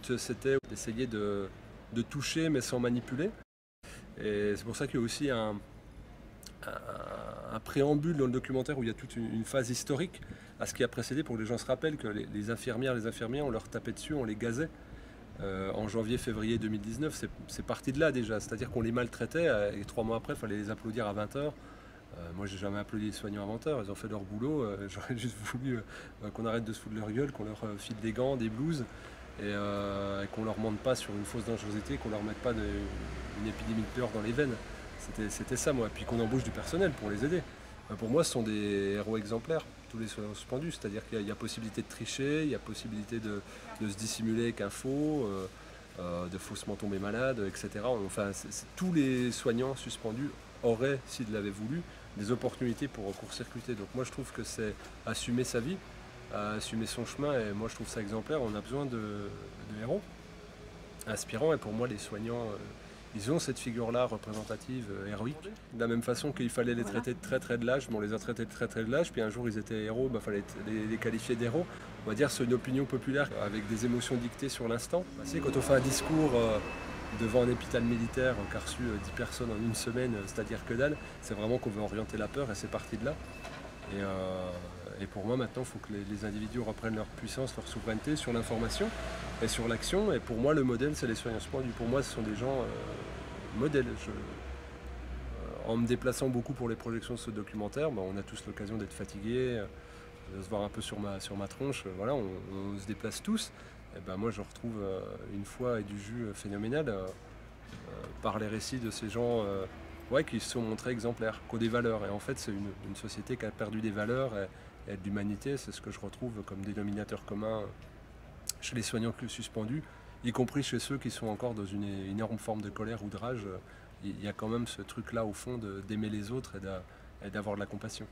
but, c'était d'essayer de toucher mais sans manipuler. Et c'est pour ça qu'il y a aussi un préambule dans le documentaire où il y a toute une phase historique à ce qui a précédé pour que les gens se rappellent que les infirmières, on leur tapait dessus, on les gazait. En janvier-février 2019, c'est parti de là déjà, c'est-à-dire qu'on les maltraitait et 3 mois après, il fallait les applaudir à 20 h. Moi, j'ai jamais applaudi les soignants à 20 h, ils ont fait leur boulot. J'aurais juste voulu qu'on arrête de se foutre de leur gueule, qu'on leur file des gants, des blouses et qu'on leur mente pas sur une fausse dangerosité, qu'on leur mette pas une épidémie de peur dans les veines. C'était ça, moi. Et puis qu'on embauche du personnel pour les aider. Pour moi, ce sont des héros exemplaires, tous les soignants suspendus. C'est-à-dire qu'il y a possibilité de tricher, il y a possibilité de se dissimuler avec un faux, de faussement tomber malade, etc. Enfin, tous les soignants suspendus auraient, s'ils l'avaient voulu, des opportunités pour court-circuiter. Donc moi, je trouve que c'est assumer sa vie, assumer son chemin. Et moi, je trouve ça exemplaire. On a besoin de héros inspirants. Et pour moi, les soignants... ils ont cette figure-là représentative, héroïque. De la même façon qu'il fallait les traiter de très de lâches, on les a traités de très de lâches, puis un jour ils étaient héros, il fallait les qualifier d'héros. On va dire c'est une opinion populaire avec des émotions dictées sur l'instant. Quand on fait un discours devant un hôpital militaire qui a reçu 10 personnes en une semaine, c'est-à-dire que dalle, c'est vraiment qu'on veut orienter la peur et c'est parti de là. Et pour moi maintenant, il faut que les individus reprennent leur puissance, leur souveraineté sur l'information et sur l'action. Et pour moi, le modèle, c'est les soignants suspendus. Pour moi, ce sont des gens modèles. En me déplaçant beaucoup pour les projections de ce documentaire, on a tous l'occasion d'être fatigués, de se voir un peu sur ma tronche. Voilà, on se déplace tous. Et moi, je retrouve une foi et du jus phénoménal par les récits de ces gens qui se sont montrés exemplaires, qui ont des valeurs. Et en fait, c'est une société qui a perdu des valeurs et de l'humanité. C'est ce que je retrouve comme dénominateur commun chez les soignants suspendus, y compris chez ceux qui sont encore dans une énorme forme de colère ou de rage. Il y a quand même ce truc-là au fond d'aimer les autres et d'avoir de la compassion.